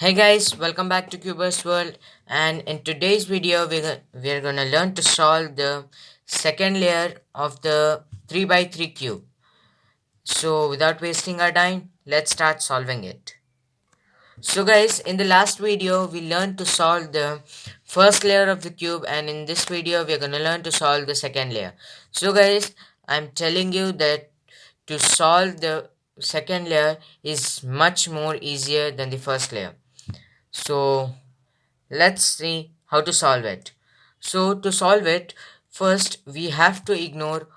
Hey guys, welcome back to Cuber's World, and in today's video we're gonna learn to solve the second layer of the 3 by 3 cube. So without wasting our time, let's start solving it. So guys, in the last video we learned to solve the first layer of the cube, and in this video we're gonna learn to solve the second layer. So guys, I'm telling you that to solve the second layer is much more easier than the first layer. So let's see how to solve it. So to solve it, first we have to ignore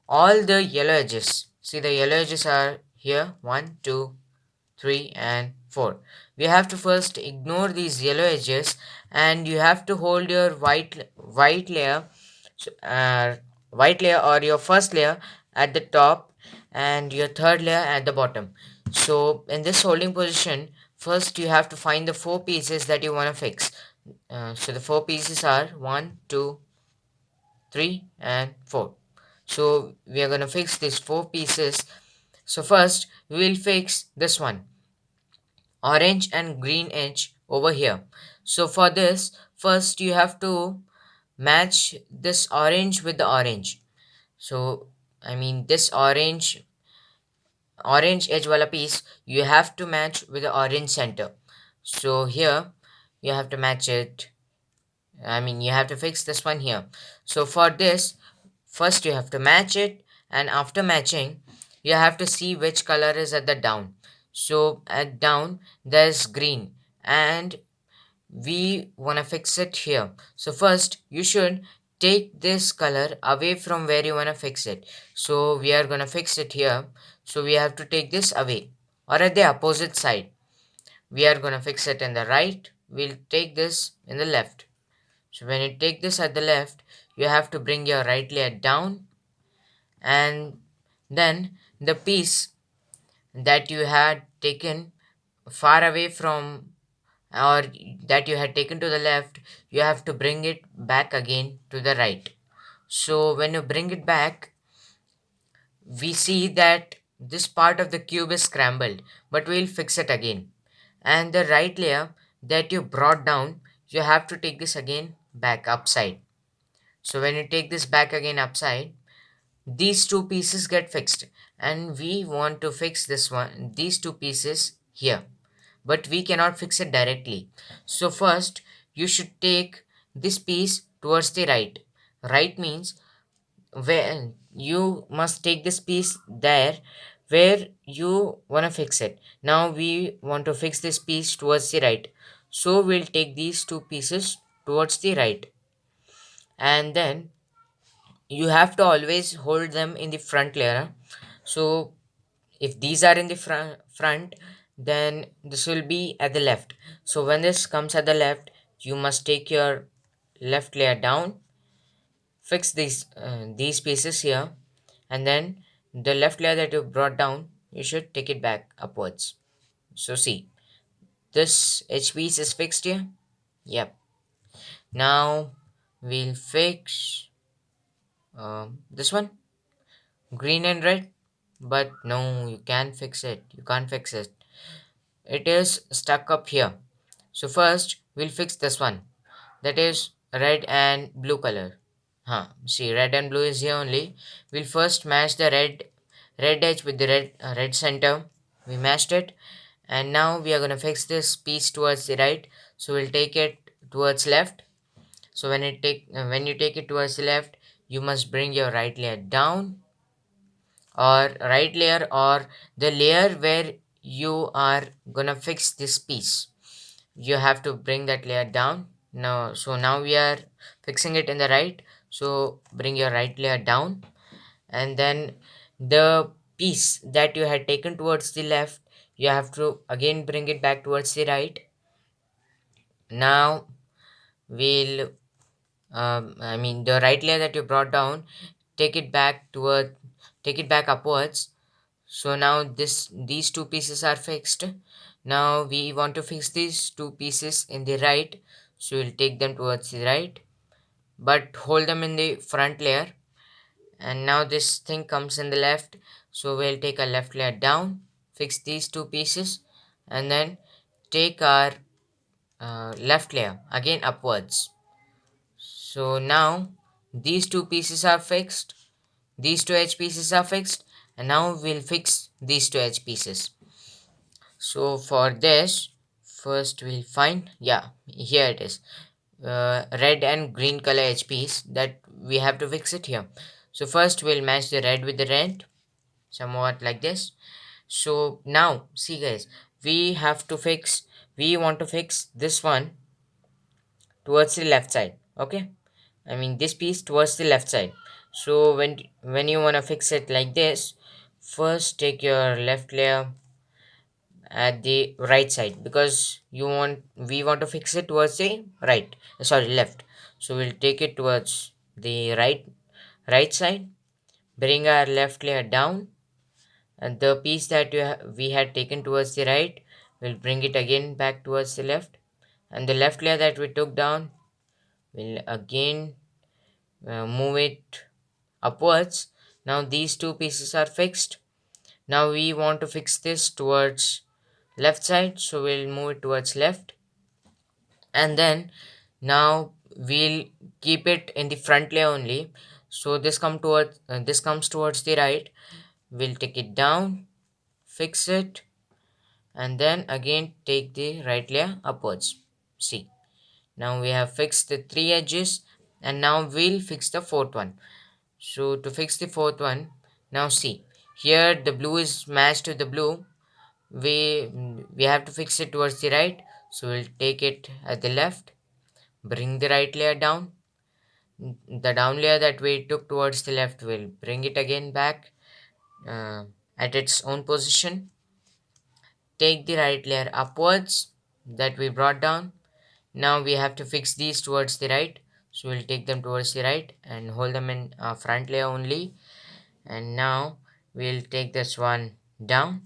all the yellow edges. See, the yellow edges are here, 1, 2, 3, and 4. We have to first ignore these yellow edges, and you have to hold your white layer, uh, white layer or your first layer at the top and your third layer at the bottom. So in this holding position, first you have to find the four pieces that you want to fix. So the four pieces are 1, 2, 3, and 4. So we are going to fix these four pieces. So first we will fix this one, orange and green edge over here. So for this, first you have to match this orange with the orange. So I mean this orange edge wala piece you have to match with the orange center. So here you have to match it. I mean, you have to fix this one here. So for this, first you have to match it, and after matching, you have to see which color is at the down. So at down, there's green, and we want to fix it here. So first, you should take this color away from where you want to fix it. So we are going to fix it here. So we have to take this away or at the opposite side. We are going to fix it in the right. We'll take this in the left. So when you take this at the left, you have to bring your right layer down, and then the piece that you had taken far away from, or that you had taken to the left, you have to bring it back again to the right. So when you bring it back, we see that this part of the cube is scrambled, but we'll fix it again. And the right layer that you brought down, you have to take this again back upside. So when you take this back again upside, these two pieces get fixed, and we want to fix these two pieces here, but we cannot fix it directly. So first you should take this piece towards the right. Right means where you must take this piece there where you want to fix it. Now we want to fix this piece towards the right, so we'll take these two pieces towards the right, and then you have to always hold them in the front layer. So if these are in the front, then this will be at the left. So when this comes at the left, you must take your left layer down, fix these pieces here, and then the left layer that you brought down, you should take it back upwards. So see, this edge piece is fixed here. Yep. Now we'll fix this one, green and red. But no, you can't fix it. You can't fix it. It is stuck up here. So first we'll fix this one. That is red and blue color. See, red and blue is here only. We'll first match the red edge with the red center. We matched it, and now we are gonna fix this piece towards the right. So we'll take it towards left. So when you take it towards the left, you must bring your right layer down, or right layer, or the layer where you are gonna fix this piece. You have to bring that layer down. Now, so now we are fixing it in the right. So bring your right layer down, and then the piece that you had taken towards the left, you have to again bring it back towards the right. Now we'll I mean the right layer that you brought down, take it back toward take it back upwards. So now these two pieces are fixed. Now we want to fix these two pieces in the right. So we'll take them towards the right, but hold them in the front layer. And now this thing comes in the left. So we'll take a left layer down, fix these two pieces, and then take our left layer again upwards. So now these two pieces are fixed, these two edge pieces are fixed, and now we'll fix these two edge pieces. So for this, first we'll find, yeah, here it is, red and green color edge piece that we have to fix it here. So first we'll match the red with the red, somewhat like this. So now see guys, we have to fix, we want to fix this one towards the left side. Okay, I mean this piece towards the left side. So when you want to fix it like this, first take your left layer at the right side, because we want to fix it towards the right, sorry, left. So we'll take it towards the right side, bring our left layer down, and the piece that we had taken towards the right, we'll bring it again back towards the left, and the left layer that we took down, we'll again move it upwards. Now these two pieces are fixed. Now we want to fix this towards left side, so we'll move it towards left, and then now we'll keep it in the front layer only. So this comes towards the right, we'll take it down, fix it, and then again take the right layer upwards. See, now we have fixed the three edges, and now we'll fix the fourth one. So to fix the fourth one, now see, here the blue is matched to the blue, we have to fix it towards the right. So we'll take it at the left, bring the right layer down, the down layer that we took towards the left, we'll bring it again back uh, at its own position, take the right layer upwards that we brought down. Now we have to fix these towards the right, so we'll take them towards the right and hold them in front layer only. And now we'll take this one down,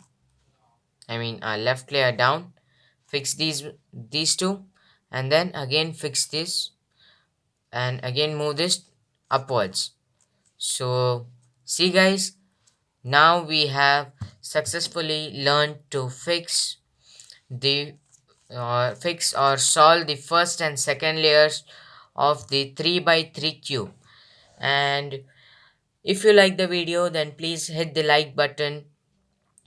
I mean left layer down, fix these two, and then again fix this, and again move this upwards. So see guys, now we have successfully learned to the fix or solve the first and second layers of the 3 by 3 cube. And if you like the video, then please hit the like button.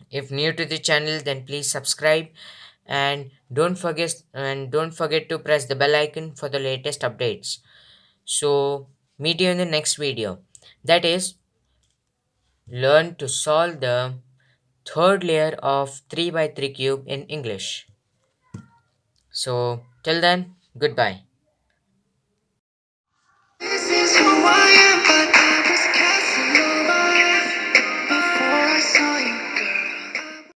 If new to the channel, then please subscribe, and don't forget to press the bell icon for the latest updates. So meet you in the next video, that is, learn to solve the third layer of 3 by 3 cube in English. So till then, goodbye.